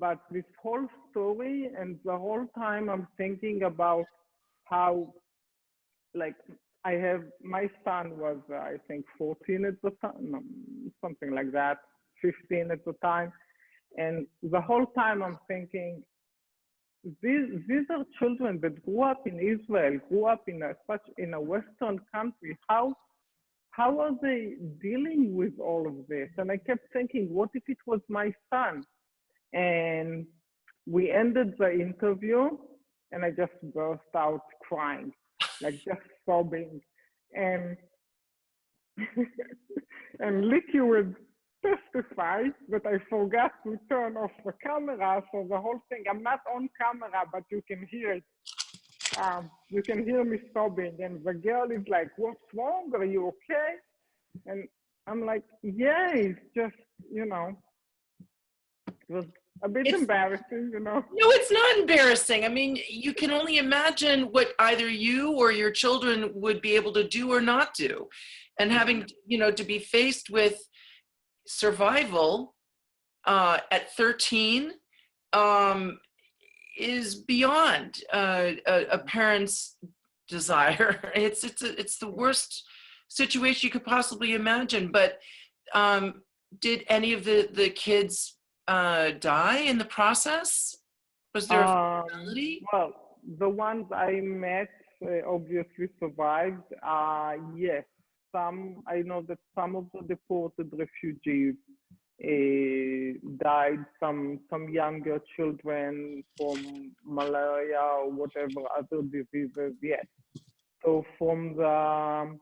but this whole story, and the whole time I'm thinking about how, like, I have, my son was, I think 14 at the time, no, something like that, 15 at the time. And the whole time I'm thinking, these are children that grew up in Israel, grew up in a Western country. How are they dealing with all of this? And I kept thinking, what if it was my son? And we ended the interview, and I just burst out crying, like just sobbing. And and Licky would testify that I forgot to turn off the camera, so the whole thing, I'm not on camera, but you can hear it. You can hear me sobbing, and the girl is like, what's wrong? Are you okay? And I'm like, yeah, it's just, you know, it was a bit embarrassing, you know. No, it's not embarrassing. I mean, you can only imagine what either you or your children would be able to do or not do. And having, you know, to be faced with survival at 13 is beyond a parent's desire. It's the worst situation you could possibly imagine. But did any of the kids die in the process? Was there a fatality? Well, the ones I met obviously survived. Yes, I know that some of the deported refugees died, some younger children from malaria or whatever other diseases. Yes. So from the,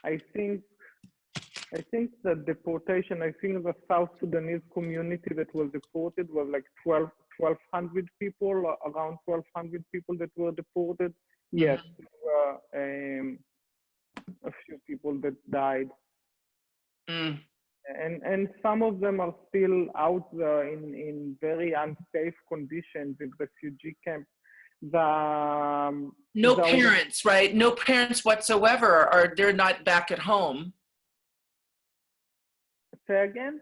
I think the deportation, I think the South Sudanese community that was deported was like 1,200 people, around 1,200 people that were deported. Yes, there were a few people that died. And some of them are still out there in very unsafe conditions in refugee camps. No parents, right? No parents whatsoever, or they're not back at home. Say again?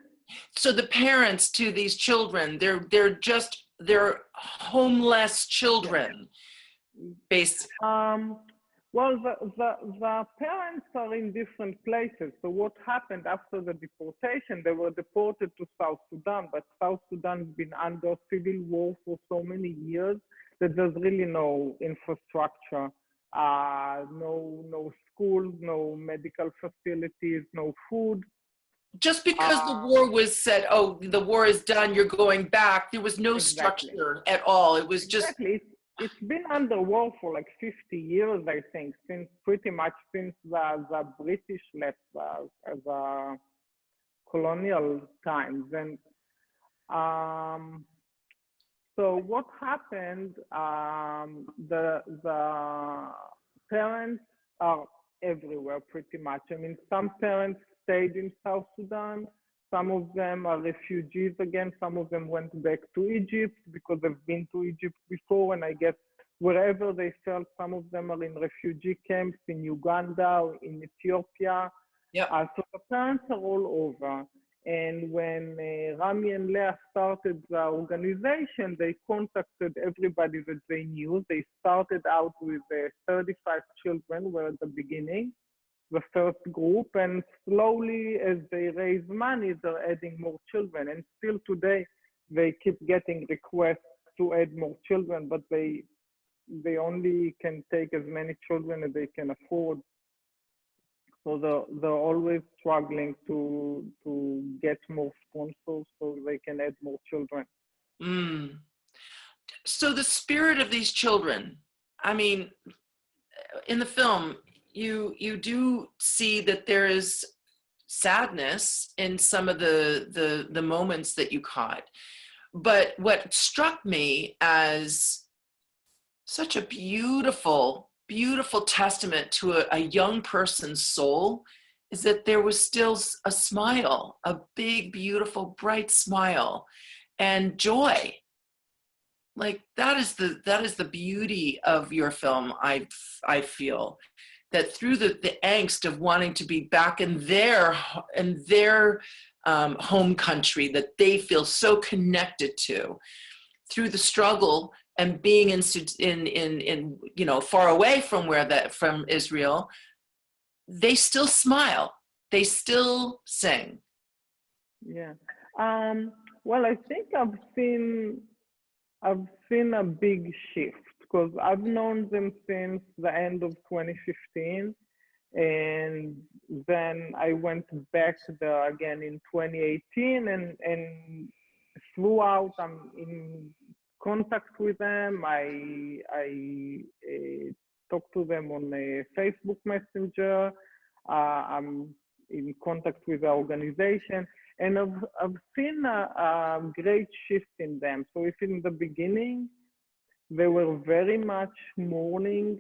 So the parents to these children, they're homeless children, basically. Well, the parents are in different places. So what happened after the deportation, they were deported to South Sudan, but South Sudan's been under civil war for so many years that there's really no infrastructure, no schools, no medical facilities, no food. Just because the war was said, oh, the war is done, you're going back, there was no structure at all. It was just... Exactly. It's been under war for like 50 years, I think, pretty much since the British left as a colonial times. And so what happened, the parents are everywhere pretty much. I mean, some parents stayed in South Sudan. Some of them are refugees again. Some of them went back to Egypt because they've been to Egypt before. And I guess wherever they felt, some of them are in refugee camps in Uganda or in Ethiopia. Yeah. So the parents are all over. And when Rami and Leah started the organization, they contacted everybody that they knew. They started out with 35 children were at the beginning, the first group, and slowly as they raise money, they're adding more children. And still today, they keep getting requests to add more children, but they only can take as many children as they can afford. So they're always struggling to get more sponsors so they can add more children. So the spirit of these children, I mean, in the film, you do see that there is sadness in some of the moments that you caught. But what struck me as such a beautiful testament to a young person's soul is that there was still a smile, a big, beautiful, bright smile and joy. Like that is the beauty of your film, I feel. that through the angst of wanting to be back in their home country that they feel so connected to, through the struggle and being in far away from Israel, they still smile, they still sing. Yeah. Well, I think I've seen a big shift because I've known them since the end of 2015, and then I went back there again in 2018, and throughout I'm in contact with them. I talk to them on a Facebook Messenger. I'm in contact with the organization, and I've seen a great shift in them. So if in the beginning they were very much mourning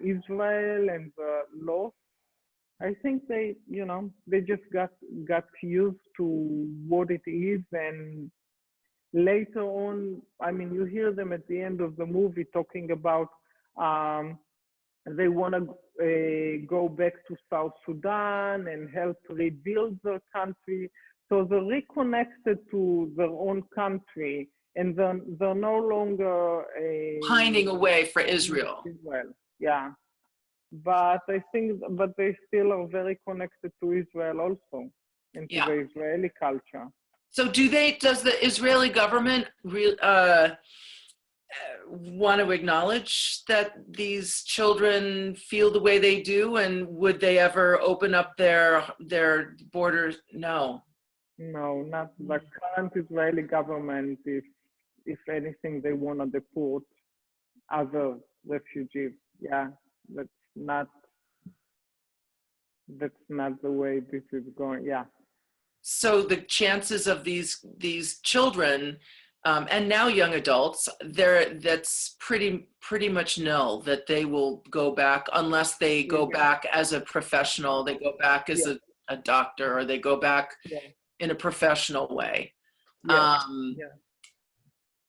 Israel and the loss, I think they just got used to what it is. And later on, I mean, you hear them at the end of the movie talking about they want to go back to South Sudan and help rebuild their country. So they're reconnected to their own country, and they're no longer Pining away for Israel. Yeah, but I think, but they still are very connected to Israel also, and to the Israeli culture. So does the Israeli government want to acknowledge that these children feel the way they do, and would they ever open up their borders? No, not the current Israeli government. If anything, they want to deport other refugees. Yeah, that's not the way this is going. Yeah. So the chances of these children and now young adults, that's pretty much nil that they will go back, unless they go back as a professional. They go back as a doctor, or they go back in a professional way.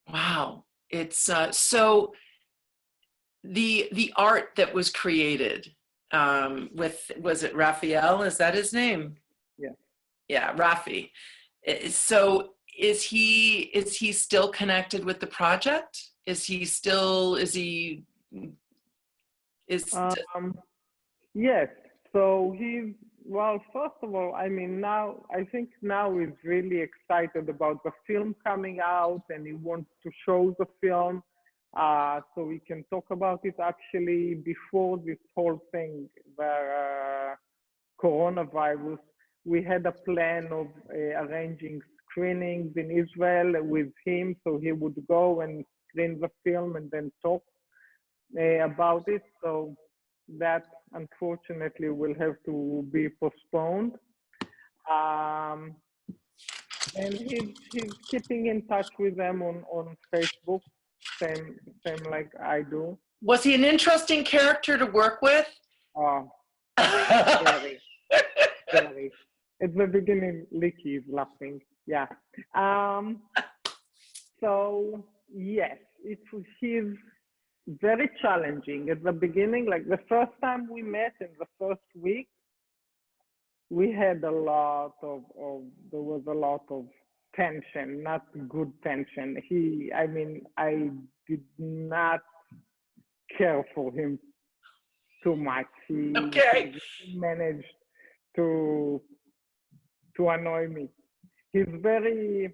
Wow, it's so the art that was created was it Raphael? Is that his name? Yeah, Rafi. So is he still connected with the project? Yes. So well, first of all, I mean, I think now he's really excited about the film coming out, and he wants to show the film so we can talk about it. Actually, before this whole thing, the coronavirus, we had a plan of arranging screenings in Israel with him, so he would go and screen the film and then talk about it. So that unfortunately will have to be postponed. And he's keeping in touch with them on Facebook, same like I do. Was he an interesting character to work with? Very, very. At the beginning, Licky is laughing. Yeah. So yes, he's very challenging at the beginning. Like the first time we met in the first week, we had there was a lot of tension, not good tension. I did not care for him too much. He managed to annoy me. He's very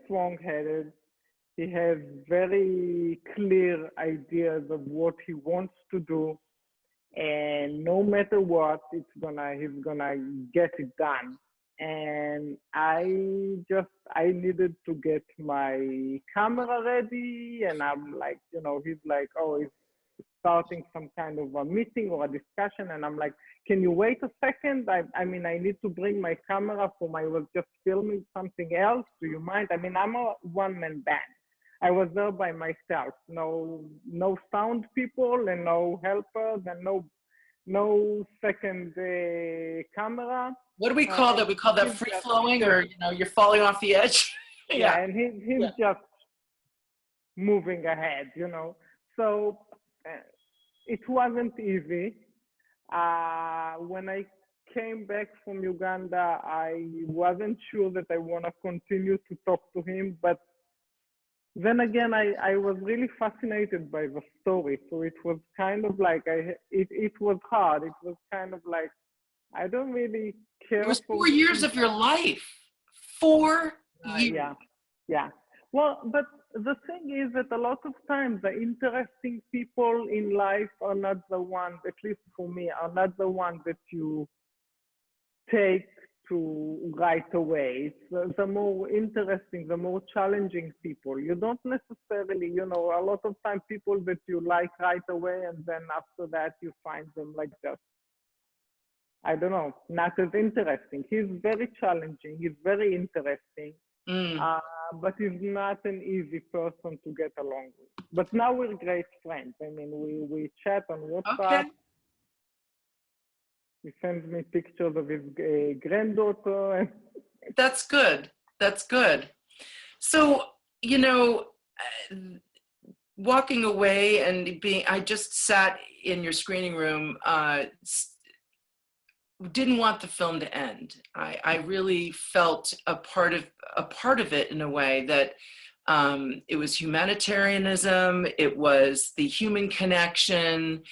strong-headed. He has very clear ideas of what he wants to do, and no matter what, he's gonna get it done. And I needed to get my camera ready, and I'm like, he's like, oh, he's starting some kind of a meeting or a discussion, and I'm like, can you wait a second? I need to bring my camera I was just filming something else. Do you mind? I'm a one-man band. I was there by myself. No sound people and no helpers and no second camera. What do we call that? We call that free flowing, or you're falling off the edge. Yeah, and he's just moving ahead. So it wasn't easy. When I came back from Uganda, I wasn't sure that I want to continue to talk to him, but then again, I was really fascinated by the story. So it was kind of like it was hard. It was kind of like I don't really It care was for 4 years of your life. 4 years. yeah, yeah. Well, but the thing is that a lot of times the interesting people in life are not the ones, at least for me, are not the ones that you take to right away. It's the more interesting, the more challenging people. You don't necessarily, you know, a lot of time people that you like right away, and then after that you find them like just, I don't know, not as interesting. He's very challenging. He's very interesting, Mm. but he's not an easy person to get along with. But now we're great friends. I mean, we chat on WhatsApp. Okay. He sends me pictures of his granddaughter. And That's good. That's good. So, you know, walking away and I just sat in your screening room, didn't want the film to end. I really felt a part of it in a way that it was humanitarianism, it was the human connection,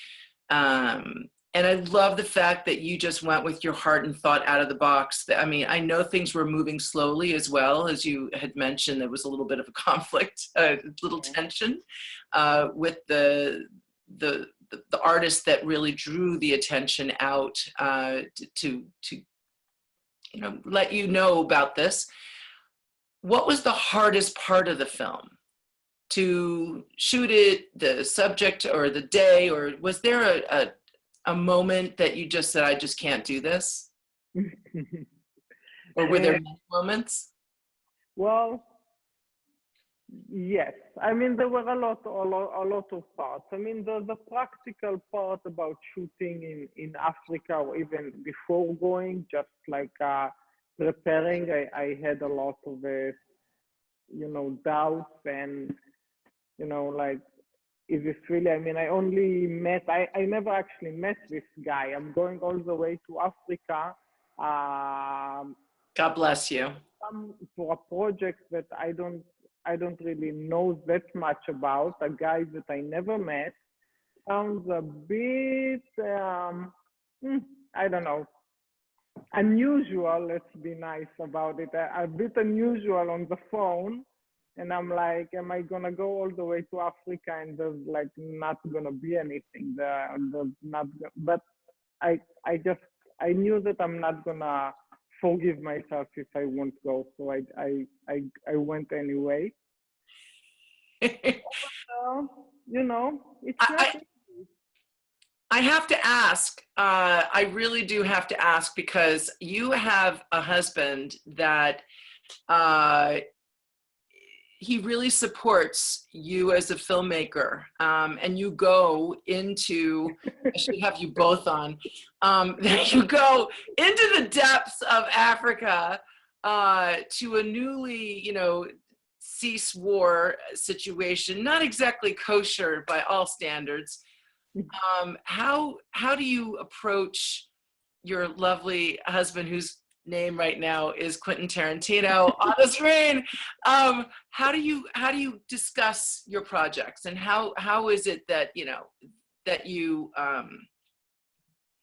and I love the fact that you just went with your heart and thought out of the box. I mean, I know things were moving slowly as well. As you had mentioned, there was a little bit of a conflict, a little tension with the artist that really drew the attention out to you know, let you know about this. What was the hardest part of the film? To shoot it, the subject, or the day, or was there a moment that you just said, I just can't do this? Or were there many moments? well, yes. I mean, there were a lot of parts. I mean, the practical part about shooting in Africa, or even before going, just like preparing, I had a lot of, you know, doubts and, you know, like, is this really, I mean, I never actually met this guy. I'm going all the way to Africa God bless you. for a project that I don't really know that much about, a guy that I never met. Sounds a bit, I don't know, unusual. Let's be nice about it. A bit unusual on the phone. And I'm like, am I gonna go all the way to Africa and there's like not gonna be anything there? But I knew that I'm not gonna forgive myself if I won't go. So I went anyway. You know, it's not. I have to ask, I really do have to ask, because you have a husband that he really supports you as a filmmaker, and you go into, I should have you both on, you go into the depths of Africa to a newly, you know, cease war situation, not exactly kosher by all standards. How do you approach your lovely husband, whose name right now is Quentin Tarantino on the screen? How do you discuss your projects, and how is it that, you know, that you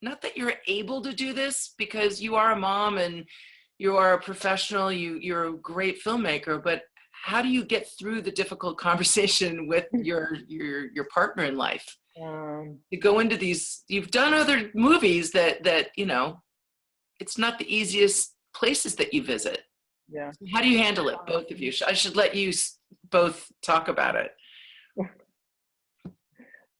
not that you're able to do this, because you are a mom and you are a professional, you're a great filmmaker, but how do you get through the difficult conversation with your partner in life? To go into these, you've done other movies that you know, it's not the easiest places that you visit. Yeah. How do you handle it, both of you? I should let you both talk about it.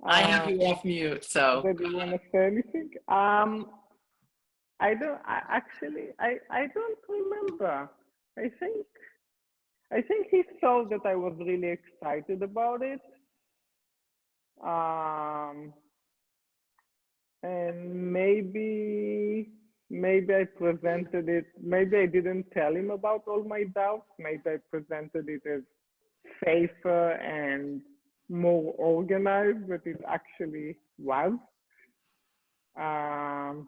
I have you off mute, so. Do you want to say anything? I don't. I don't remember. I think he saw that I was really excited about it. And maybe I presented it, maybe I didn't tell him about all my doubts. Maybe I presented it as safer and more organized, but it actually was. Um,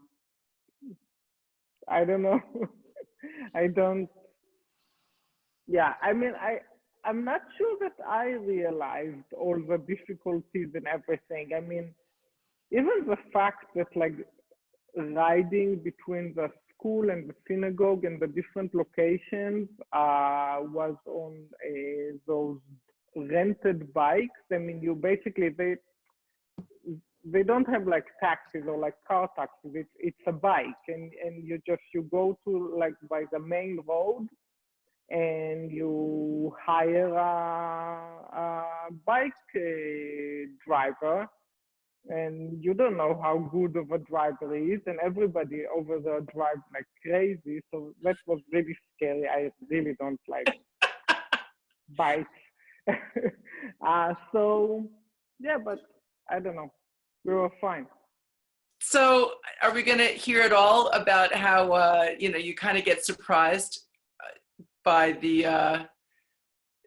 I don't know. I don't. Yeah, I mean, I'm not sure that I realized all the difficulties and everything. I mean, even the fact that like riding between the school and the synagogue and the different locations was on those rented bikes. I mean, you basically they don't have like taxis or like car taxis. It's a bike, and you go to like by the main road and you hire a bike driver, and you don't know how good of a driver he is, and everybody over there drives like crazy. So that was really scary. I really don't like bikes. So yeah, but I don't know. We were fine. So are we going to hear it all about how, you kind of get surprised by the,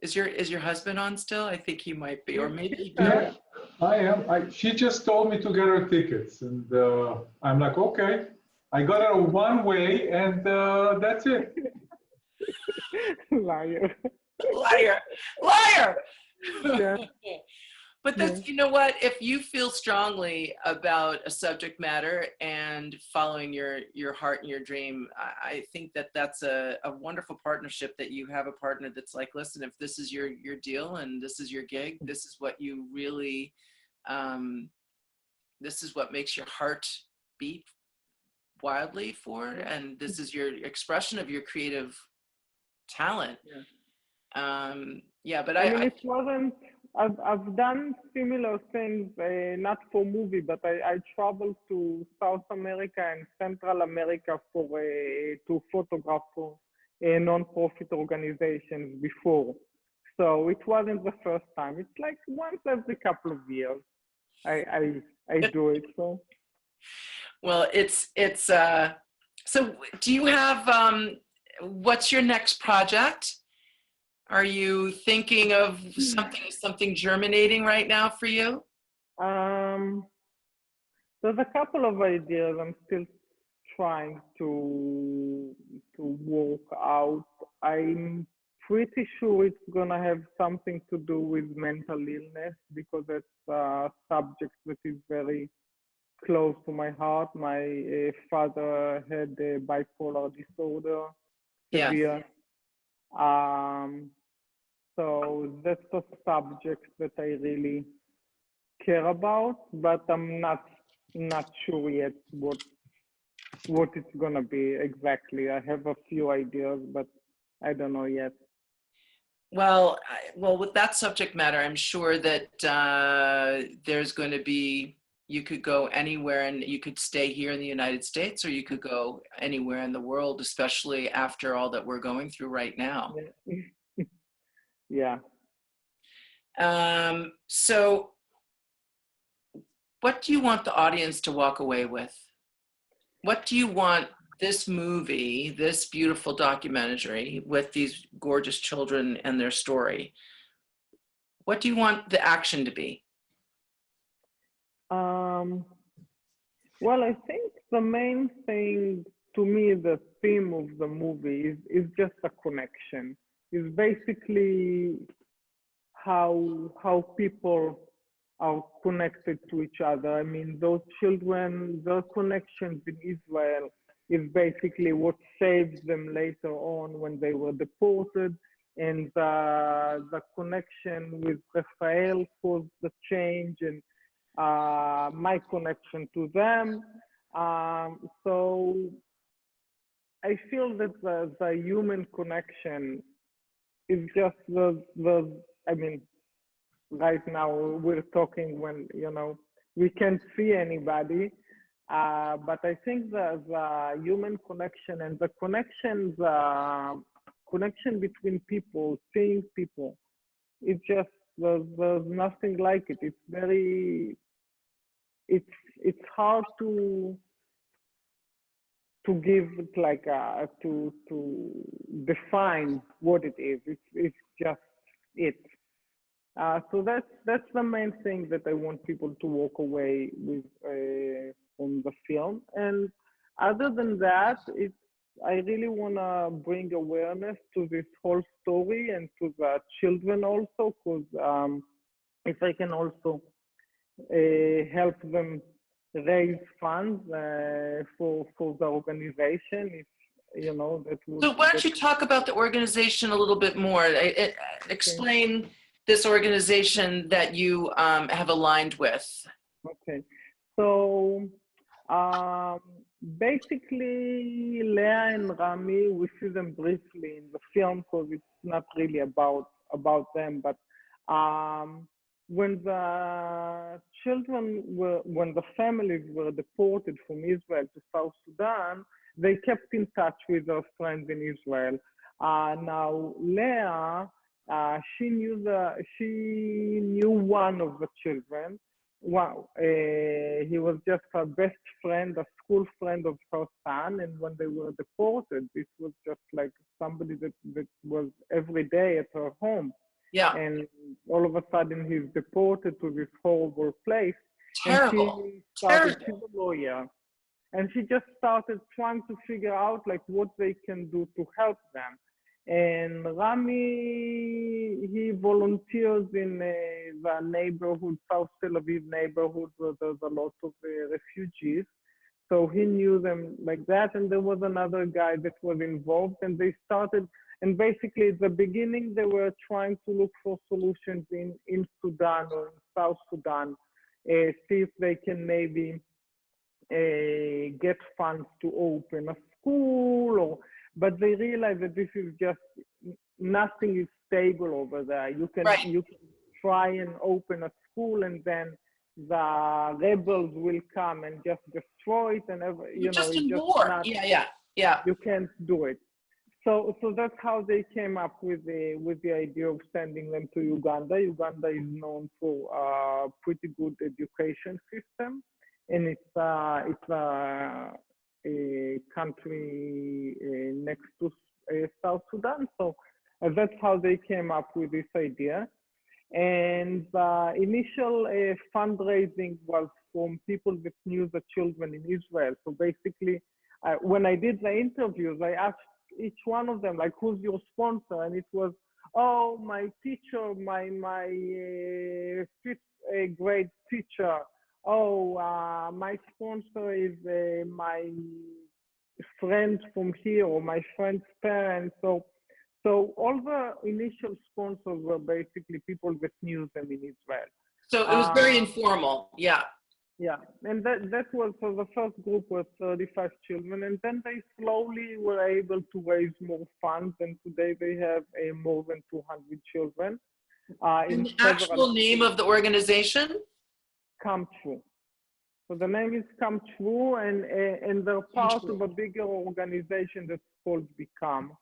is your husband on still? I think he might be, or maybe. Yeah, I am. She just told me to get her tickets, and I'm like, okay. I got her one way, and that's it. Liar. Liar. Yeah. But that's, you know what, if you feel strongly about a subject matter and following your heart and your dream, I think that that's a wonderful partnership, that you have a partner that's like, listen, if this is your deal and this is your gig, this is what you really, this is what makes your heart beat wildly for, and this is your expression of your creative talent. Yeah, but I mean, it wasn't. I've done similar things, not for movie, but I traveled to South America and Central America for to photograph for non-profit organizations before. So it wasn't the first time. It's like once every couple of years, I do it. So. Well, it's so do you have what's your next project? Are you thinking of something germinating right now for you? There's a couple of ideas I'm still trying to work out. I'm pretty sure it's gonna have something to do with mental illness, because it's a subject that is very close to my heart. My father had a bipolar disorder, Yeah. severe. So that's a subject that I really care about, but I'm not sure yet what it's gonna be exactly. I have a few ideas, but I don't know yet. Well, with that subject matter, I'm sure that there's going to be, you could go anywhere, and you could stay here in the United States, or you could go anywhere in the world, especially after all that we're going through right now. Yeah. So what do you want the audience to walk away with? What do you want this movie, this beautiful documentary with these gorgeous children and their story, what do you want the action to be? Well, I think the main thing, to me, the theme of the movie is just a connection. Is basically how people are connected to each other. I mean, those children, their connections in Israel is basically what saved them later on when they were deported, and the connection with Raphael caused the change, and my connection to them. So I feel that the human connection is just I mean, right now we're talking when, we can't see anybody, but I think the human connection and the connection between people, seeing people, it's just, there's nothing like it. It's very, it's hard to give it like to define what it is. It's just it. So that's the main thing that I want people to walk away with from the film. And other than that, it's I really want to bring awareness to this whole story and to the children also, because if I can also help them raise funds for the organization, if you know that would. So why don't you talk about the organization a little bit more? Explain this organization that you have aligned with. Okay, so basically, Leah and Rami, we see them briefly in the film because it's not really about them, but when when the families were deported from Israel to South Sudan, they kept in touch with their friends in Israel. Now, Leah, she knew one of the children. Wow, he was just her best friend, a school friend of her son, and when they were deported, this was just like somebody that was every day at her home. Yeah. And all of a sudden he's deported to this horrible place. Terrible. And she's a lawyer, and she just started trying to figure out like what they can do to help them. And Rami, he volunteers in the neighborhood, South Tel Aviv neighborhood, where there's a lot of refugees. So he knew them like that. And there was another guy that was involved, and they started, and basically at the beginning, they were trying to look for solutions in Sudan or in South Sudan, see if they can maybe get funds to open a school, but they realize that this is just, nothing is stable over there. You can try and open a school, and then the rebels will come and just destroy it, and just in war. Yeah. You can't do it. So that's how they came up with the idea of sending them to Uganda. Uganda is known for a pretty good education system, and it's a country next to South Sudan. So that's how they came up with this idea. And the initial fundraising was from people that knew the children in Israel. So basically, when I did the interviews, I asked each one of them, like, who's your sponsor? And it was, oh, my teacher, my fifth grade teacher. Oh, my sponsor is my friend from here, or my friend's parents. So all the initial sponsors were basically people that knew them in Israel. So it was very informal. Yeah. Yeah, and that was, so the first group was 35 children, and then they slowly were able to raise more funds, and today they have more than 200 children. And the actual name of the organization? Come True. So the name is Come True, and they're part of a bigger organization that's called Become.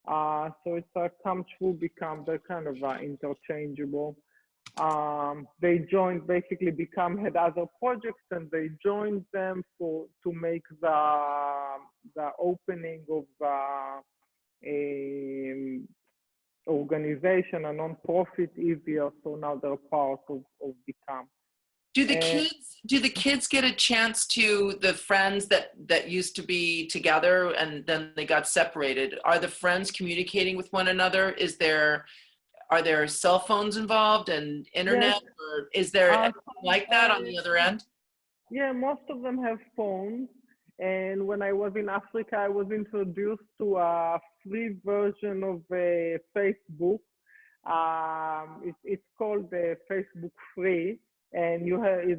So it's a Come True, Become. They're kind of interchangeable. They joined, basically Become had other projects, and they joined them to make the opening of the organization, a non-profit, easier. So now they're part of Become. Do the kids get a chance to, the friends that used to be together and then they got separated? Are the friends communicating with one another? Are there cell phones involved and internet, or is there anything like that on the other end? Yeah, most of them have phones. And when I was in Africa, I was introduced to a free version of Facebook. It's called Facebook Free, and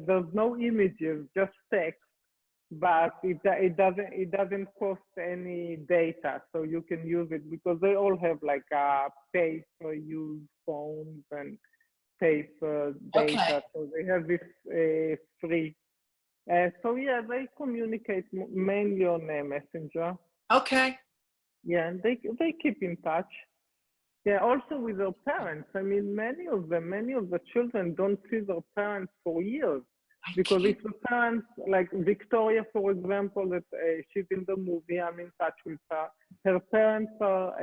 there's no images, just text. But it doesn't cost any data, so you can use it, because they all have like pay-per-use phones and pay-per data. So they have this free. So yeah, they communicate mainly on Messenger. Okay. Yeah, and they keep in touch. Yeah, also with their parents. I mean, many of the children don't see their parents for years. Because if the parents, like Victoria, for example, that she's in the movie, I'm in touch with her. Her parents are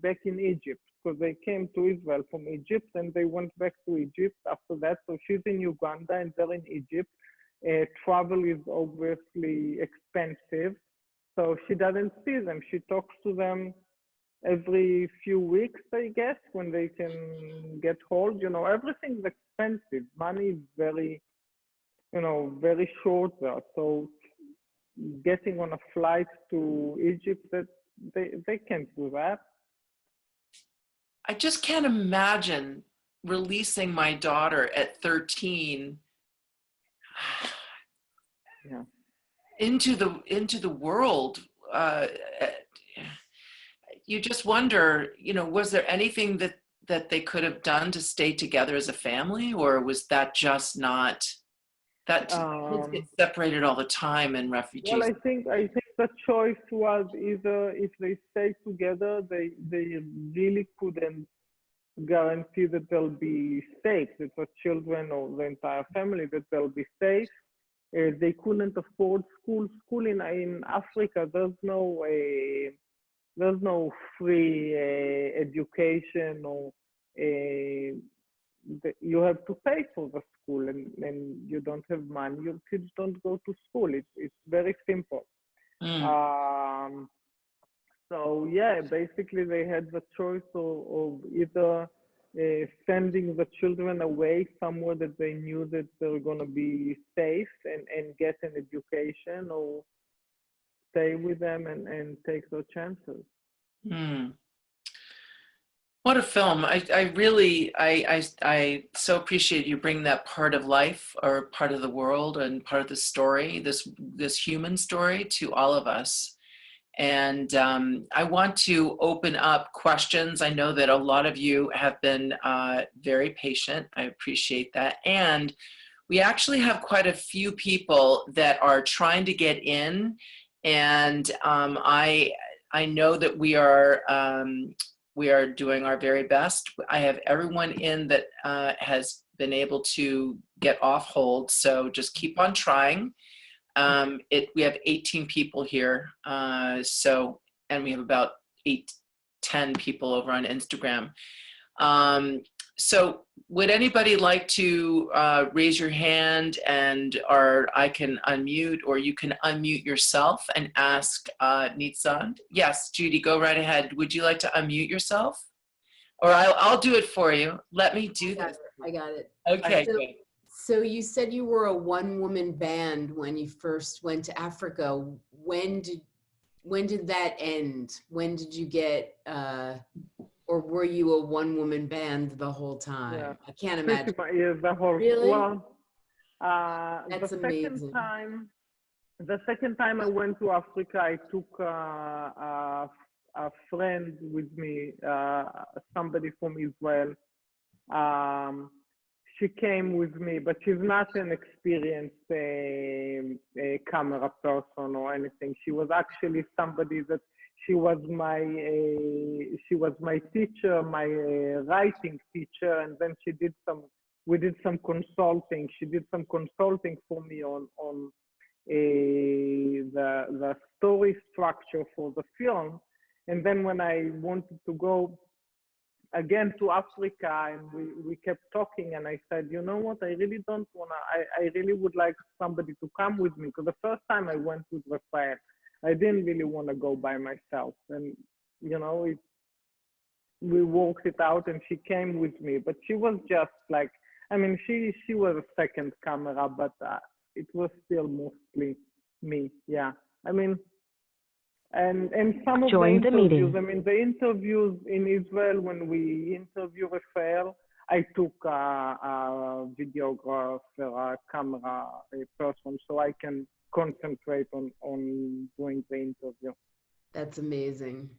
back in Egypt because they came to Israel from Egypt and they went back to Egypt after that. So she's in Uganda and they're in Egypt. Travel is obviously expensive, so she doesn't see them. She talks to them every few weeks, I guess, when they can get hold. Everything's expensive. Money is very, very short there. So getting on a flight to Egypt, that they can't do that. I just can't imagine releasing my daughter at 13 Yeah. into the world. You just wonder, was there anything that they could have done to stay together as a family, or was that just not that kids get separated all the time in refugees? Well, I think the choice was either if they stay together, they really couldn't guarantee that they'll be safe, that the children or the entire family, that they'll be safe. They couldn't afford school. School in Africa, there's no free education, or you have to pay for the school, and you don't have money. Your kids don't go to school. It's very simple. So yeah, basically they had the choice of either sending the children away somewhere that they knew that they're going to be safe and get an education, or stay with them and take their chances. What a film. I really so appreciate you bringing that part of life, or part of the world, and part of the story, this human story, to all of us. And I want to open up questions. I know that a lot of you have been very patient. I appreciate that. And we actually have quite a few people that are trying to get in. And I know that we are doing our very best. I have everyone in that has been able to get off hold. So just keep on trying. We have 18 people here. And we have about 10 people over on Instagram. So would anybody like to raise your hand, or I can unmute, or you can unmute yourself and ask Nitzan? Yes, Judy, go right ahead. Would you like to unmute yourself? Or I'll do it for you. Let me do this. I got it. Okay, good. So you said you were a one-woman band when you first went to Africa. When did that end? When did you get, or were you a one-woman band the whole time? Yeah. I can't imagine. Yeah, the whole. Really? Well, That's amazing. The second time I went to Africa, I took a friend with me, somebody from Israel. She came with me, but she's not an experienced camera person or anything. She was actually somebody that she was my teacher, my writing teacher, and then we did some consulting. She did some consulting for me on the story structure for the film. And then when I wanted to go again to Africa, and we kept talking, and I said, you know what, I really don't want to, I really would like somebody to come with me, because the first time I went with Rafael, I didn't really want to go by myself. And, we worked it out, and she came with me, but she was just like, she was a second camera, but it was still mostly me. Yeah. And some of the interviews, the interviews in Israel, when we interview Rafael, I took a videographer, a camera person, so I can concentrate on doing the interview. That's amazing.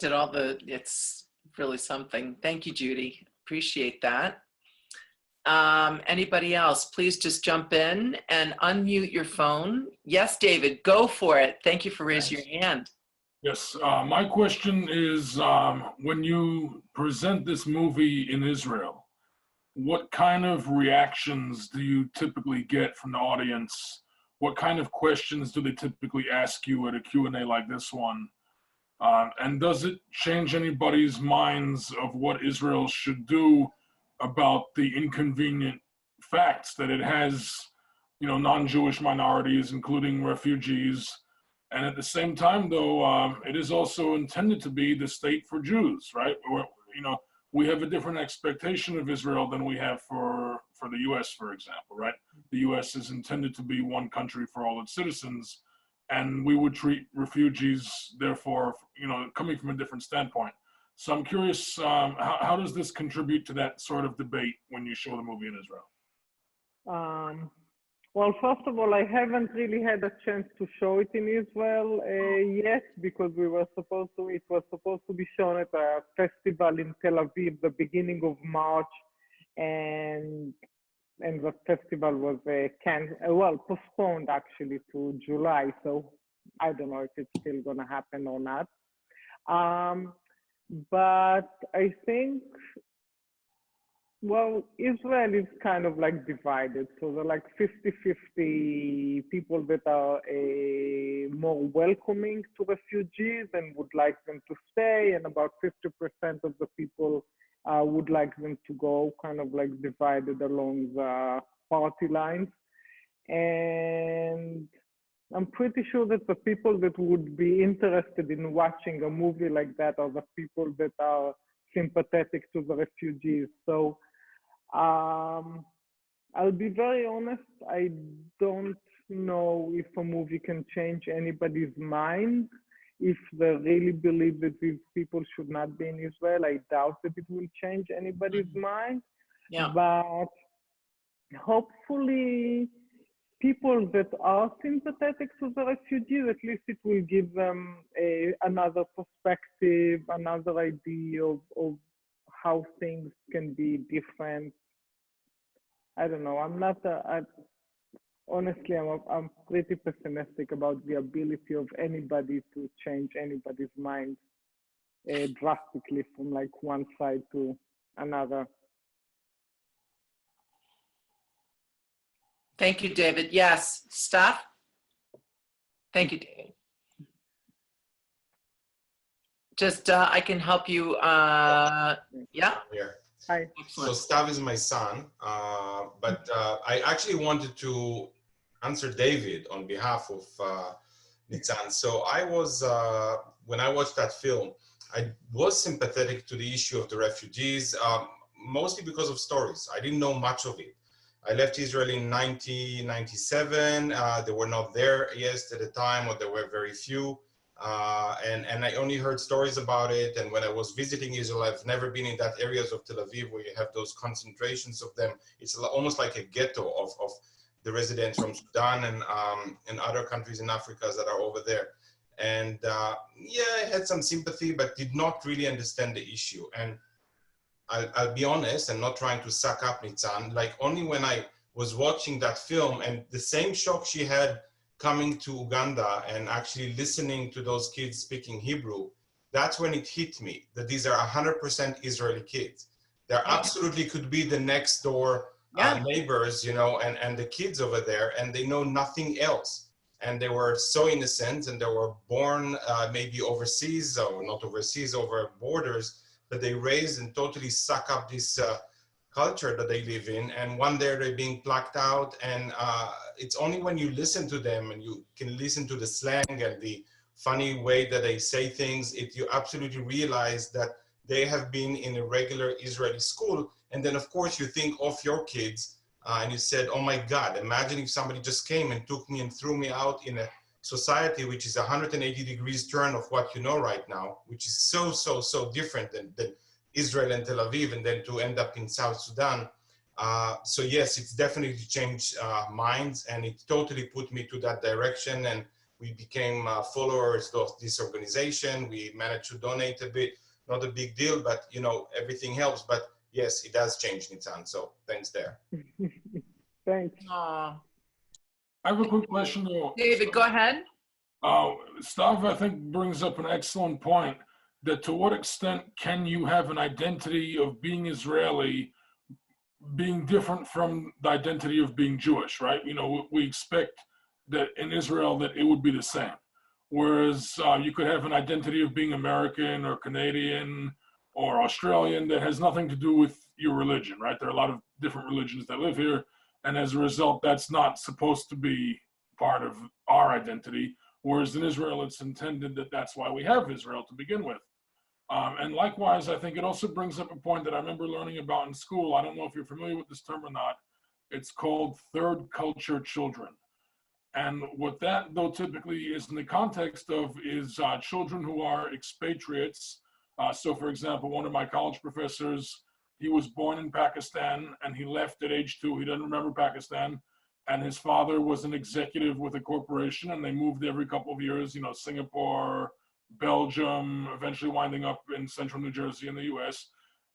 It's really something. Thank you, Judy. Appreciate that. Anybody else, please just jump in and unmute your phone. Yes, David, go for it. Thank you for raising your hand. Yes, my question is, when you present this movie in Israel, what kind of reactions do you typically get from the audience what kind of questions do they typically ask you at a Q&A like this one? And does it change anybody's minds of what Israel should do about the inconvenient facts that it has, non-Jewish minorities, including refugees, and at the same time, though, it is also intended to be the state for Jews, right? Or, we have a different expectation of Israel than we have for the U.S., for example, right? The U.S. is intended to be one country for all its citizens, and we would treat refugees, therefore, coming from a different standpoint. So I'm curious, how does this contribute to that sort of debate when you show the movie in Israel? Well, first of all, I haven't really had a chance to show it in Israel yet, because it was supposed to be shown at a festival in Tel Aviv the beginning of March, and the festival was postponed actually to July. So I don't know if it's still gonna happen or not. But I think, well, Israel is kind of like divided. So they're like 50-50 people that are more welcoming to refugees and would like them to stay, and about 50% of the people would like them to go, kind of like divided along the party lines. And I'm pretty sure that the people that would be interested in watching a movie like that are the people that are sympathetic to the refugees. So I'll be very honest, I don't know if a movie can change anybody's mind. If they really believe that these people should not be in Israel, I doubt that it will change anybody's mind. Yeah. But hopefully, people that are sympathetic to the refugees, at least it will give them another perspective, another idea of how things can be different. I don't know. Honestly, I'm pretty pessimistic about the ability of anybody to change anybody's mind drastically from like one side to another. Thank you, David. Yes, Steph? Thank you, David. Just, I can help you, yeah? Here. Hi. So Stav is my son, but I actually wanted to answer David on behalf of Nitzan. So I was, when I watched that film, I was sympathetic to the issue of the refugees, mostly because of stories. I didn't know much of it. I left Israel in 1997. They were not there yet at the time, or there were very few. And I only heard stories about it. And when I was visiting Israel, I've never been in that areas of Tel Aviv where you have those concentrations of them. It's almost like a ghetto of the residents from Sudan and other countries in Africa that are over there. And yeah, I had some sympathy, but did not really understand the issue. And I'll be honest, and not trying to suck up Nitzan, like only when I was watching that film and the same shock she had coming to Uganda and actually listening to those kids speaking Hebrew, that's when it hit me that these are 100% Israeli kids. There absolutely could be the next door neighbors, and the kids over there, and they know nothing else. And they were so innocent, and they were born maybe overseas, or not overseas, over borders, but they raised and totally suck up this culture that they live in, and one day they're being plucked out, and it's only when you listen to them and you can listen to the slang and the funny way that they say things, you absolutely realize that they have been in a regular Israeli school. And then of course you think of your kids and you said, oh my God, imagine if somebody just came and took me and threw me out in a society which is 180 degrees turn of what you know right now, which is so different than Israel and Tel Aviv, and then to end up in South Sudan. So yes, it's definitely changed minds, and it totally put me to that direction. And we became followers of this organization. We managed to donate a bit, not a big deal, but everything helps. But yes, it does change, Nitzan. So thanks there. Thanks. Aw. I have a quick question though. David, go ahead. Stav, I think, brings up an excellent point, that to what extent can you have an identity of being Israeli being different from the identity of being Jewish, right? We expect that in Israel that it would be the same. Whereas you could have an identity of being American or Canadian or Australian that has nothing to do with your religion, right? There are a lot of different religions that live here. And as a result, that's not supposed to be part of our identity. Whereas in Israel, it's intended that that's why we have Israel to begin with. And likewise, I think it also brings up a point that I remember learning about in school. I don't know if you're familiar with this term or not. It's called third culture children. And what that, though, typically is in the context of is children who are expatriates. So, for example, one of my college professors, he was born in Pakistan and he left at age 2. He doesn't remember Pakistan. And his father was an executive with a corporation, and they moved every couple of years, you know, Singapore, Belgium, eventually winding up in central New Jersey in the US.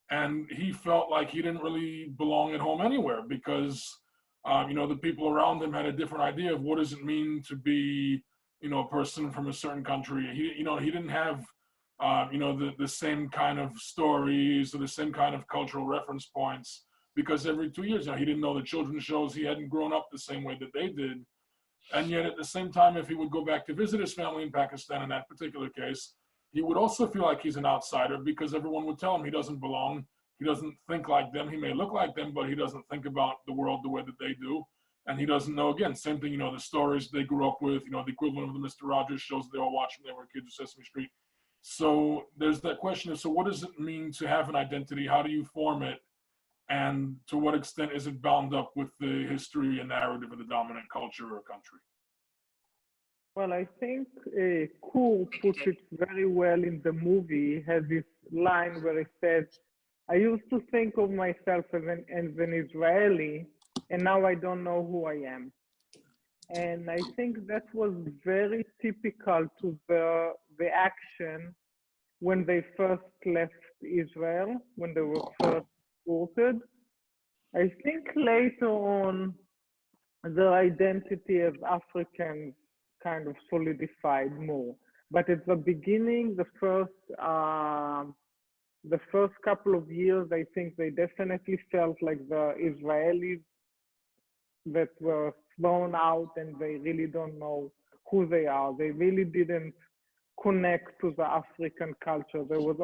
And he felt like he didn't really belong at home anywhere because, you know, the people around him had a different idea of what does it mean to be, you know, a person from a certain country. He didn't have, you know, the same kind of stories or the same kind of cultural reference points because every 2 years, you know, he didn't know the children's shows. He hadn't grown up the same way that they did. And yet at the same time, if he would go back to visit his family in Pakistan in that particular case, he would also feel like he's an outsider because everyone would tell him he doesn't belong. He doesn't think like them. He may look like them, but he doesn't think about the world the way that they do. And he doesn't know, again, same thing, you know, the stories they grew up with, you know, the equivalent of the Mr. Rogers shows they all watched when they were kids of Sesame Street. So there's that question of, so what does it mean to have an identity? How do you form it? And to what extent is it bound up with the history and narrative of the dominant culture or country? Well, I think Kur puts it very well in the movie. He has this line where he says, I used to think of myself as an Israeli, and now I don't know who I am. And I think that was very typical to the action when they first left Israel, when they were first deported. I think later on, their identity as Africans kind of solidified more. But at the beginning, the first couple of years, I think they definitely felt like the Israelis that were thrown out and they really don't know who they are. They really didn't connect to the African culture. There was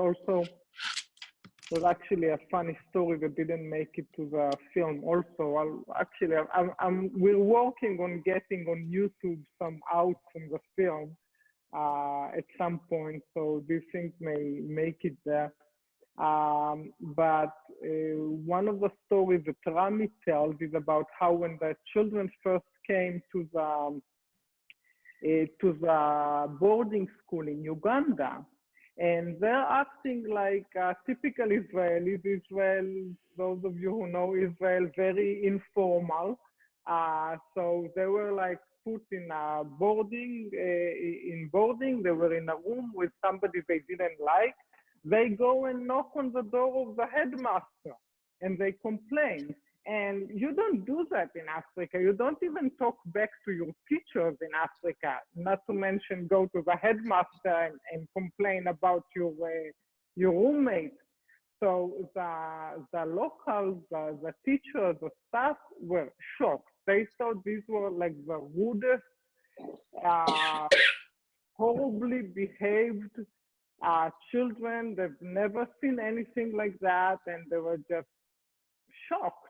actually a funny story that didn't make it to the film also. We're working on getting on YouTube some out from the film at some point, so these things may make it there. But one of the stories that Rami tells is about how when the children first came to the boarding school in Uganda, and they're acting like typical Israelis. Israel, those of you who know Israel, very informal. So they were like put in boarding. They were in a room with somebody they didn't like. They go and knock on the door of the headmaster and they complain. And you don't do that in Africa. You don't even talk back to your teachers in Africa, not to mention go to the headmaster and complain about your roommate. So the locals, the teachers, the staff were shocked. They thought these were like the rudest, horribly behaved children. They've never seen anything like that, and they were just shocked.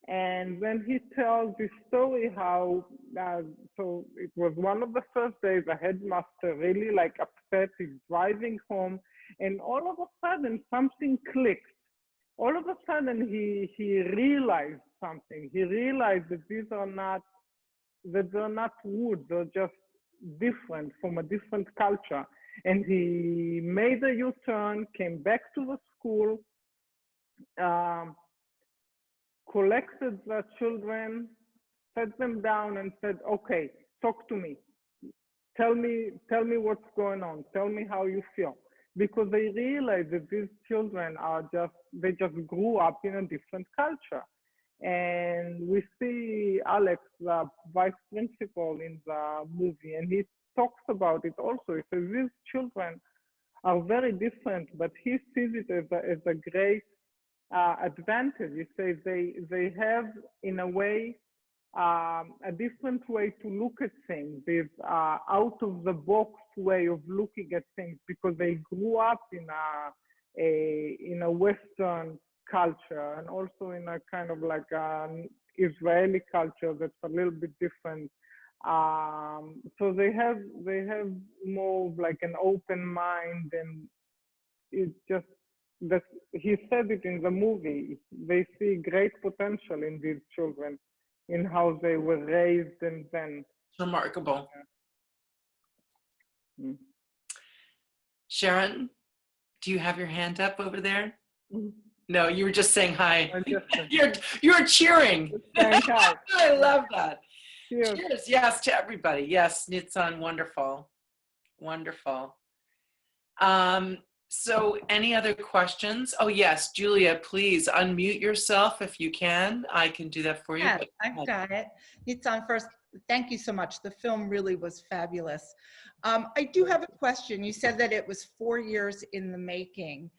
And when he tells this story, how so it was one of the first days, the headmaster really like upset. He's driving home, and all of a sudden something clicked. All of a sudden he realized something. He realized that they're not rude. They're just different from a different culture. And he made a U-turn, came back to the school, collected the children, sat them down and said, okay, talk to me. Tell me what's going on. Tell me how you feel. Because they realized that these children they just grew up in a different culture. And we see Alex, the vice principal in the movie, and he talks about it also. He says these children are very different, but he sees it as a great advantage. He says they have, in a way, a different way to look at things, is out of the box way of looking at things, because they grew up in a Western culture, and also in a kind of like an Israeli culture that's a little bit different. So they have more of like an open mind, and it's just that he said it in the movie. They see great potential in these children, in how they were raised, and then Remarkable. Mm. Sharon, do you have your hand up over there? Mm. No, you were just saying hi. I just You're cheering. saying hi. I love that. Cheers. Cheers. Yes, to everybody. Yes, Nitzan, wonderful. Wonderful. So any other questions? Oh yes, Julia, please unmute yourself if you can. I can do that for you. Yeah, but- I've got it. Nitzan, first, thank you so much. The film really was fabulous. I do have a question. You said that it was 4 years in the making.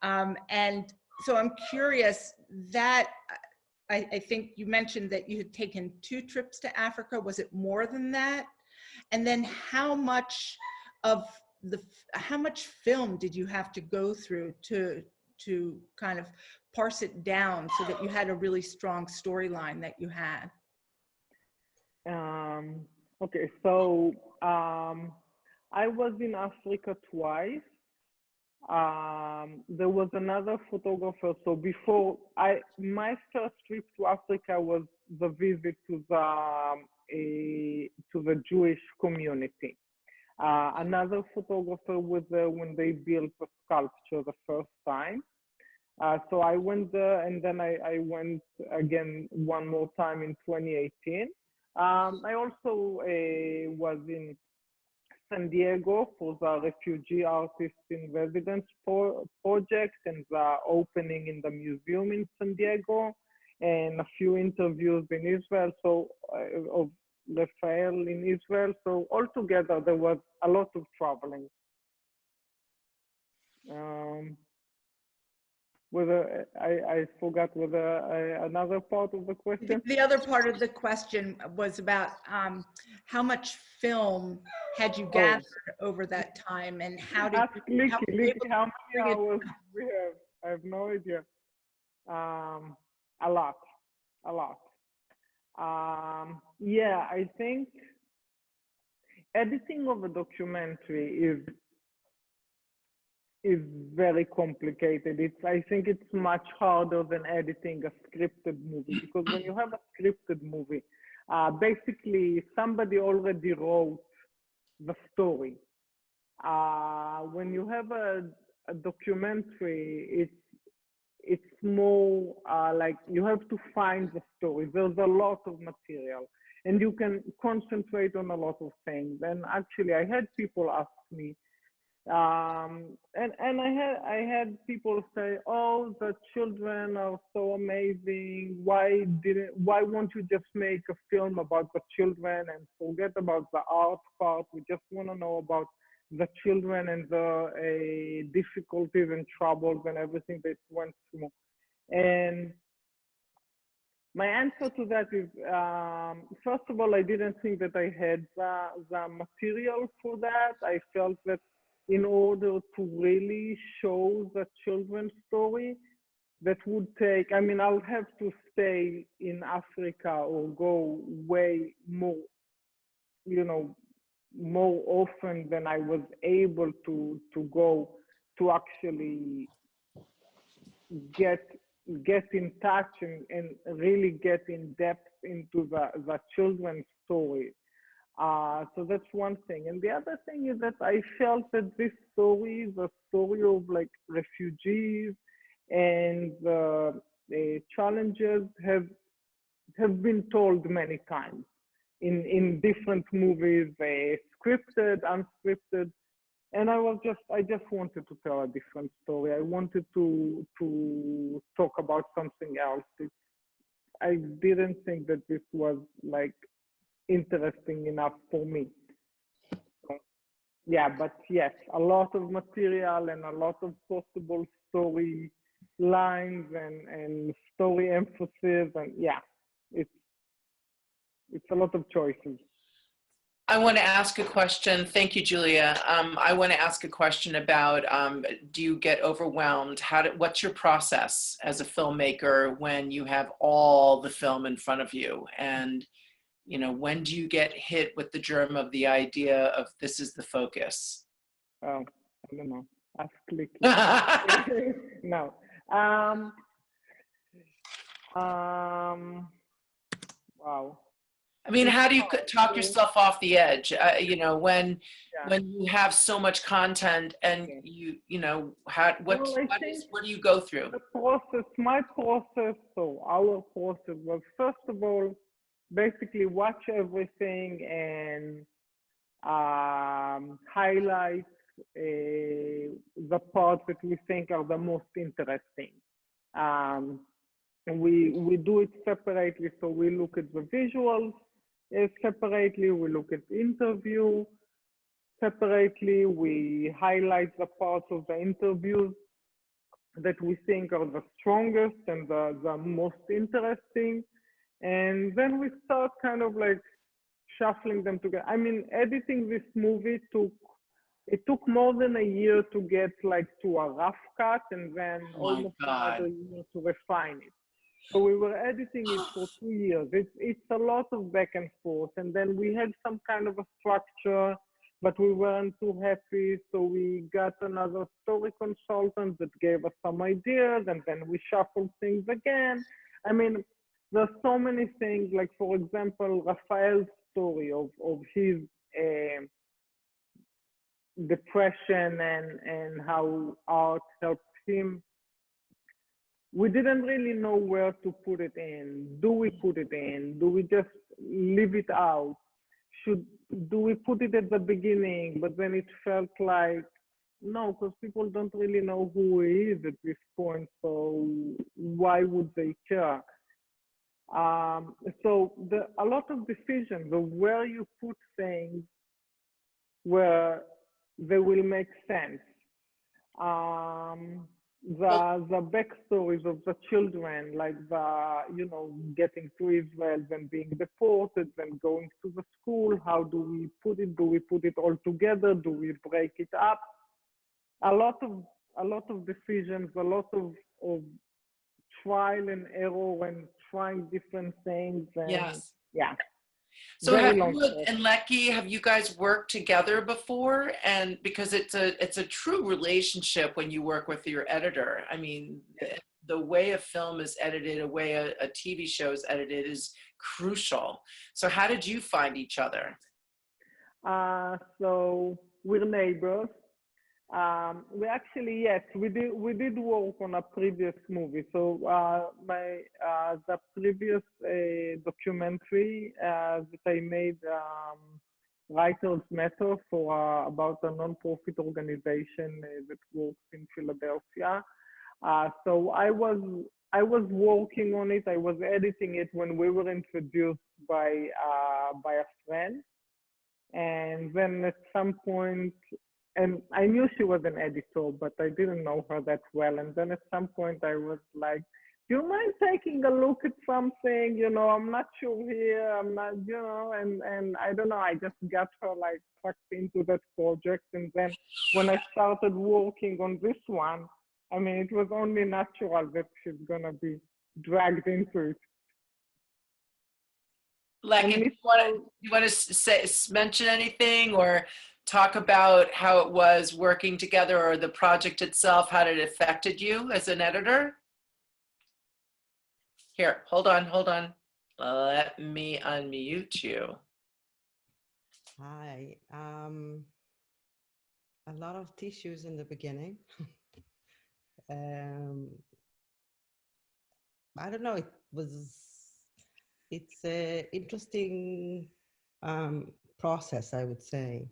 And so I'm curious that, I think you mentioned that you had taken 2 trips to Africa. Was it more than that? And then how much film did you have to go through to kind of parse it down so that you had a really strong storyline that you had? Okay, so I was in Africa twice. There was another photographer. So before my first trip to Africa was the visit to the Jewish community. Another photographer was there when they built the sculpture the first time. So I went there, and then I went again one more time in 2018. I also was in San Diego for the Refugee Artist in Residence project, and the opening in the museum in San Diego, and a few interviews in Israel, so of Raphael in Israel. So altogether, there was a lot of traveling. Whether I forgot whether another part of the question. The other part of the question was about how much film had you gathered over that time, and how did Ask you, how were you Licky, able to how bring many it hours we have? I have no idea. A lot. Yeah, I think editing of a documentary is very complicated. I think it's much harder than editing a scripted movie, because when you have a scripted movie, basically somebody already wrote the story. When you have a documentary, it's more like you have to find the story. There's a lot of material, and you can concentrate on a lot of things. And actually, I had people ask me, and I had people say, "Oh, the children are so amazing. Why won't you just make a film about the children and forget about the art part? We just want to know about the children and the difficulties and troubles and everything they went through." And my answer to that is, first of all, I didn't think that I had the material for that. I felt that in order to really show the children's story, that would take, I mean, I'll have to stay in Africa or go way more, more often than I was able to go to actually get in touch and really get in depth into the children's story. So that's one thing. And the other thing is that I felt that this story, the story of like refugees and the challenges have been told many times in different movies, scripted, unscripted. And I just wanted to tell a different story. I wanted to talk about something else. I didn't think that this was like interesting enough for me. So, yeah, but yes, a lot of material and a lot of possible story lines and story emphasis, and yeah, it's a lot of choices. I want to ask a question. Thank you, Julia. I want to ask a question about, do you get overwhelmed? What's your process as a filmmaker when you have all the film in front of you? And, you know, when do you get hit with the germ of the idea of this is the focus? I don't know. Ask Clicky. I No. Wow. mean, how do you talk Yeah. yourself off the edge? You know, when Yeah. you have so much content and Okay. you know, what do you go through? The process, my process, so our process was, first of all, basically watch everything and highlight the parts that we think are the most interesting. And we do it separately, so we look at the visuals separately, we look at interview separately, we highlight the parts of the interviews that we think are the strongest and the most interesting. And then we start kind of like shuffling them together. I mean, editing this movie took more than a year to get like to a rough cut, and then almost another year to refine it. So we were editing it for 2 years. It's a lot of back and forth. And then we had some kind of a structure, but we weren't too happy. So we got another story consultant that gave us some ideas, and then we shuffled things again. I mean, there's so many things, like for example, Raphael's story of his depression and how art helped him. We didn't really know where to put it in. Do we put it in? Do we just leave it out? Do we put it at the beginning? But then it felt like, no, because people don't really know who he is at this point, so why would they care? So a lot of decisions of where you put things where they will make sense. The backstories of the children, like getting to Israel, then being deported, then going to the school. How do we put it? Do we put it all together? Do we break it up? A lot of decisions, a lot of trial and error and trying different things. And Yes. Yeah. So have you and Lecky, have you guys worked together before? And because it's a true relationship when you work with your editor. I mean, the way a film is edited, a way a TV show is edited is crucial. So how did you find each other? So we're neighbors. We actually, yes, we did work on a previous movie. So the previous documentary that I made, Writers Matter, for about a non-profit organization that works in Philadelphia. So I was working on it. I was editing it when we were introduced by a friend, and then at some point. And I knew she was an editor, but I didn't know her that well. And then at some point I was like, do you mind taking a look at something? You know, I'm not sure here, I'm not, and I don't know, I just got her like sucked into that project. And then when I started working on this one, I mean, it was only natural that she's gonna be dragged into it. Like, you want to mention anything or talk about how it was working together, or the project itself, how it affected you as an editor? Here, hold on. Let me unmute you. Hi. A lot of tissues in the beginning. I don't know, it's an interesting process, I would say.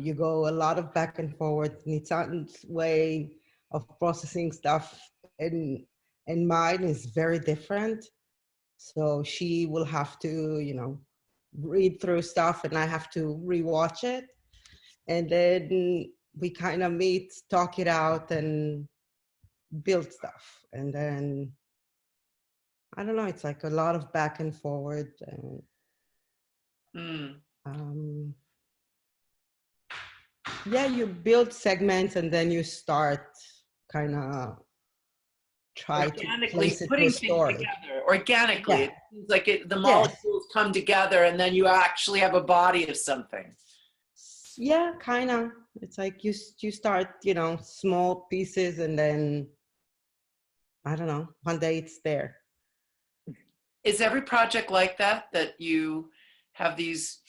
You go a lot of back and forth. Nitzan's way of processing stuff and mine is very different. So she will have to, read through stuff and I have to rewatch it. And then we kind of meet, talk it out and build stuff. And then, I don't know, it's like a lot of back and forward. And Mm. Yeah, you build segments and then you start kind of try to Organically place it to a putting things story. together organically. Yeah. It seems like the Yes. molecules come together and then you actually have a body of something. Yeah, kind of. It's like you start, small pieces and then, I don't know, one day it's there. Is every project like that you have this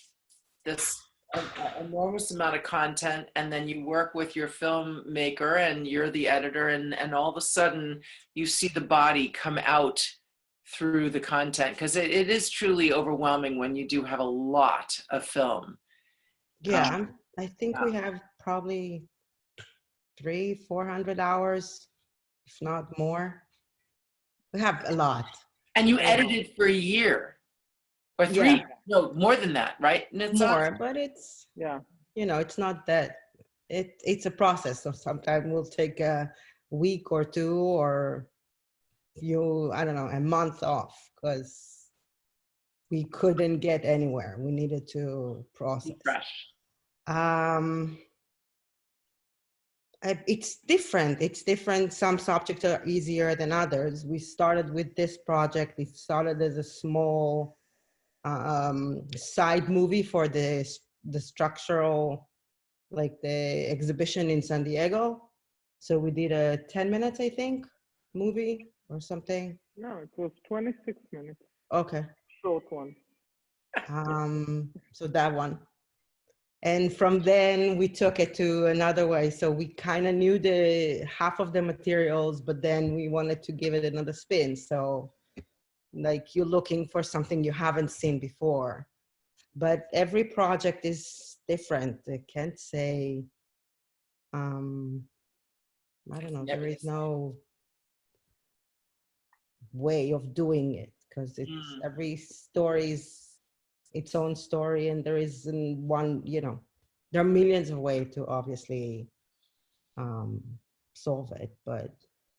enormous amount of content and then you work with your filmmaker and you're the editor and all of a sudden you see the body come out through the content? Because it is truly overwhelming when you do have a lot of film. Yeah, I think yeah. we have probably 400 hours, if not more. We have a lot. And you edited for a year or 3 Yeah. no, more than that, right? More, but it's, Yeah. it's not that, it's a process. So sometimes we'll take a week or two or I don't know, a month off because we couldn't get anywhere. We needed to process. Fresh. It's different. It's different. Some subjects are easier than others. We started with this project. It started as a small side movie for the structural, like the exhibition in San Diego. So we did a 10 minutes, I think, movie or something. No, it was 26 minutes. Okay. Short one. So that one. And from then we took it to another way. So we kind of knew the half of the materials, but then we wanted to give it another spin. So like you're looking for something you haven't seen before, but every project is different. I can't say, I don't know, there is no way of doing it because it's every story is its own story and there isn't one, there are millions of ways to obviously solve it,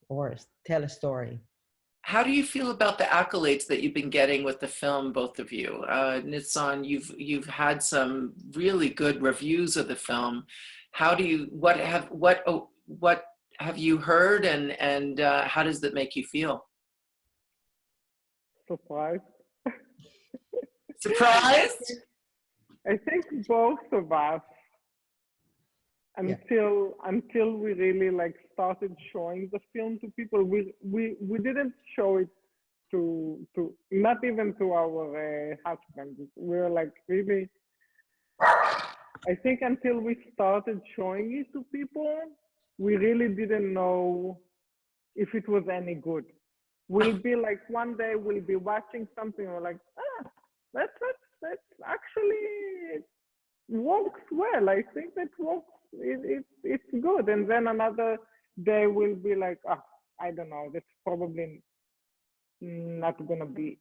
or tell a story. How do you feel about the accolades that you've been getting with the film, both of you? Nitzan, you've had some really good reviews of the film. What have you heard and how does that make you feel? Surprised. Surprised? I think both of us, until we really like started showing the film to people, we didn't show it to not even to our husbands. We were like really, I think until we started showing it to people, we really didn't know if it was any good. We'll be like, one day we'll be watching something, we're like, that's actually, it works well. I think that works, it's good. And then another day we'll be like, I don't know, that's probably not gonna be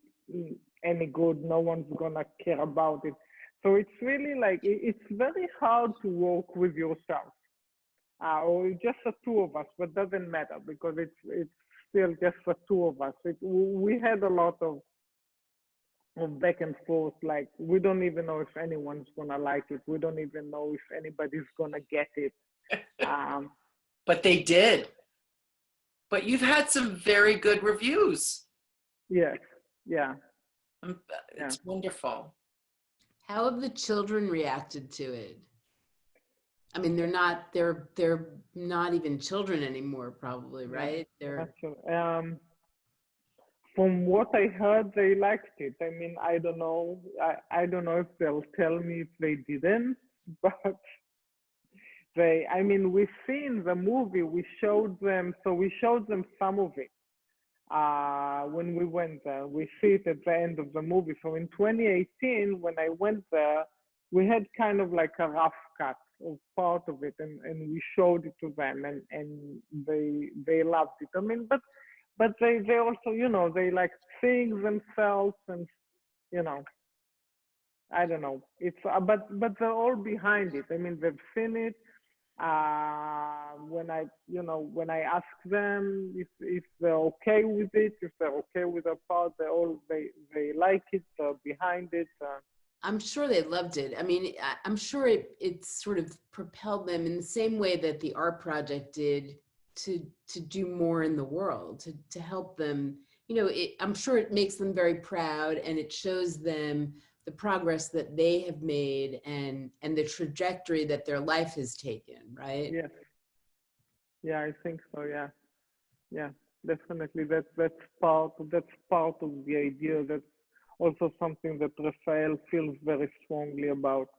any good. No one's gonna care about it. So it's really like, it's very hard to work with yourself. Or just the two of us, but doesn't matter because it's still just the two of us. We had a lot of back and forth, like we don't even know if anyone's gonna like it. We don't even know if anybody's gonna get it. But they did. But you've had some very good reviews. Yes, yeah. It's wonderful. How have the children reacted to it? I mean, they're not even children anymore, probably, right? From what I heard, they liked it. I mean, I don't know. I don't know if they'll tell me if they didn't, but we've seen the movie. We showed them some of it when we went there. We see it at the end of the movie. So in 2018, when I went there, we had kind of like a rough cut of part of it, and we showed it to them, and they loved it. I mean, but they also, they like seeing themselves, and I don't know. It's but they're all behind it. I mean, they've seen it. When I ask them if they're okay with it, if they're okay with the part, they like it. They're behind it. I'm sure they loved it. I mean, I'm sure it sort of propelled them in the same way that the art project did to do more in the world, to help them. You know, I'm sure it makes them very proud, and it shows them the progress that they have made and the trajectory that their life has taken, right? Yes. Yeah, I think so. Yeah. Yeah, definitely. That's part of the idea. That's also something that Raphael feels very strongly about.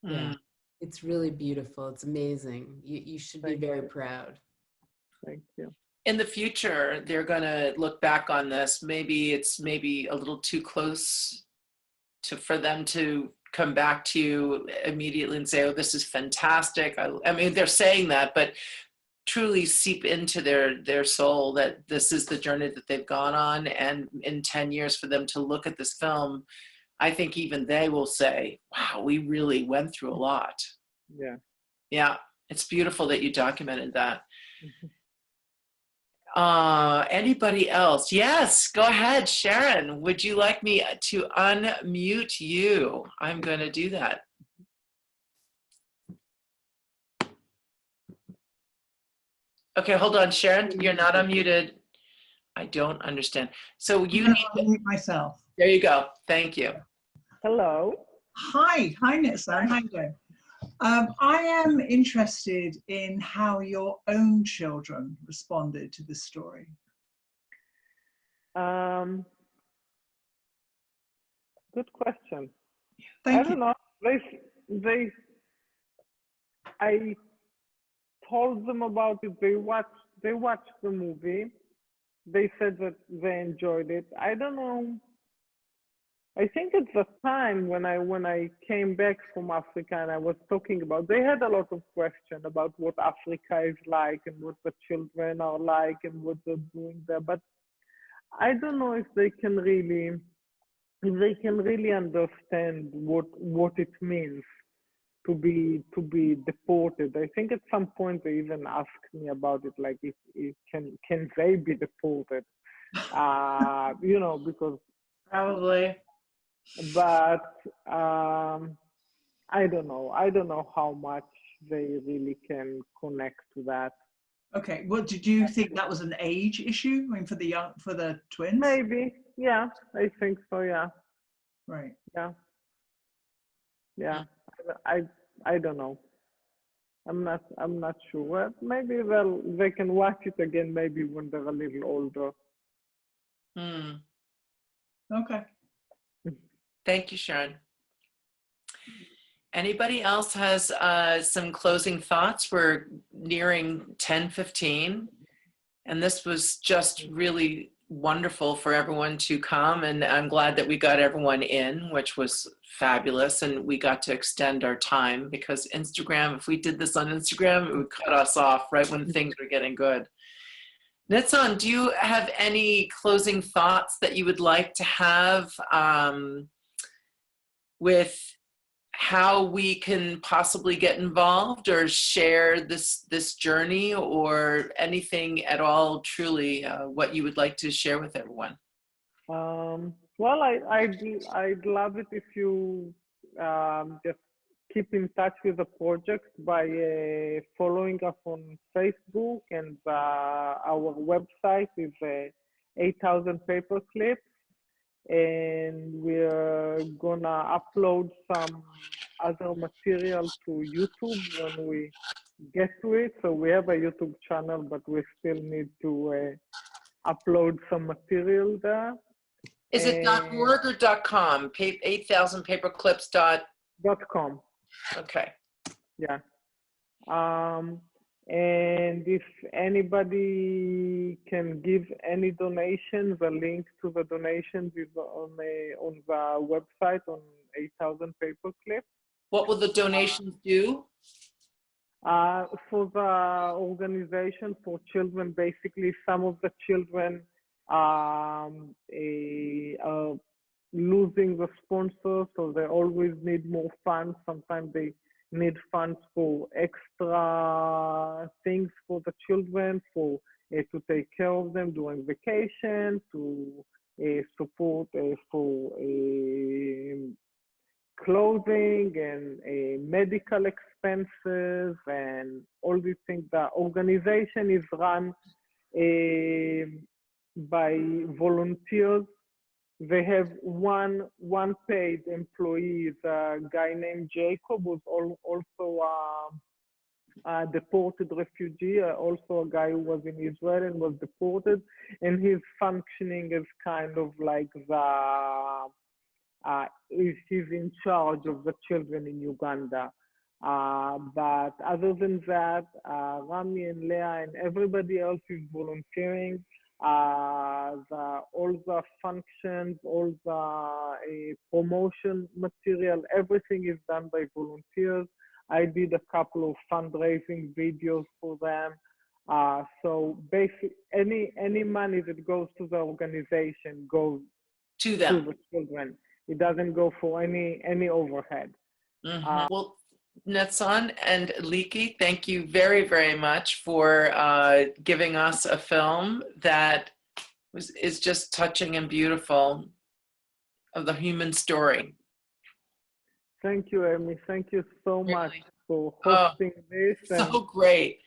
Yeah. It's really beautiful. It's amazing. You should be very proud. Thank you. In the future, they're going to look back on this. Maybe it's a little too close for them to come back to you immediately and say, oh, this is fantastic. I mean, they're saying that, but truly seep into their soul that this is the journey that they've gone on. And in 10 years for them to look at this film, I think even they will say, wow, we really went through a lot. Yeah. Yeah, it's beautiful that you documented that. Anybody else? Yes, go ahead, Sharon. Would you like me to unmute you? I'm going to do that. Okay, hold on, Sharon. You're not unmuted. I don't understand. So you need to unmute myself. There you go. Thank you. Hello. Hi, Nitzan. How you doing? I am interested in how your own children responded to this story. Good question. Thank I don't know. I told them about it. They watched the movie. They said that they enjoyed it. I don't know. I think at the time when I came back from Africa and I was talking about, they had a lot of questions about what Africa is like and what the children are like and what they're doing there. But I don't know if they can really understand what it means to be deported. I think at some point they even asked me about it, like if can they be deported? You know, because probably. But I don't know. I don't know how much they really can connect to that. Okay. Well, did you think that was an age issue? I mean, for the twins? Maybe. Yeah, I think so. Yeah. Right. Yeah. Yeah. I don't know. I'm not sure. Well, maybe they can watch it again. Maybe when they're a little older. Okay. Thank you, Sharon. Anybody else has some closing thoughts? We're nearing 10:15, and this was just really wonderful for everyone to come, and I'm glad that we got everyone in, which was fabulous, and we got to extend our time because Instagram, if we did this on Instagram, it would cut us off right when things were getting good. Nitzan, do you have any closing thoughts that you would like to have with how we can possibly get involved or share this journey, or anything at all, truly what you would like to share with everyone? Well, I'd love it if you just keep in touch with the project by following us on Facebook, and our website is 8,000 Paperclips. And we're gonna upload some other material to YouTube when we get to it. So we have a YouTube channel, but we still need to upload some material there. Is it .org or .com? 8,000paperclips.com. Okay. Yeah. And if anybody can give any donations, the link to the donations is on the website on 8,000 Paperclips. What will the donations do? For the organization for children, basically some of the children are losing the sponsor, so they always need more funds. Sometimes they need funds for extra things for the children, for to take care of them during vacation, to support for clothing and medical expenses and all these things. The organization is run by volunteers. They have one paid employee, a guy named Jacob, who's also a deported refugee, also a guy who was in Israel and was deported, and he's functioning as kind of like he's in charge of the children in Uganda. But other than that, Rami and Leah and everybody else is volunteering. All the functions, all the promotion material, everything is done by volunteers. I did a couple of fundraising videos for them. So basically, any money that goes to the organization goes To them. to the children. It doesn't go for any overhead. Well, Netsan and Liki, thank you very, very much for giving us a film that is just touching and beautiful of the human story. Thank you, Amy. Thank you so much Really. for hosting this. So great.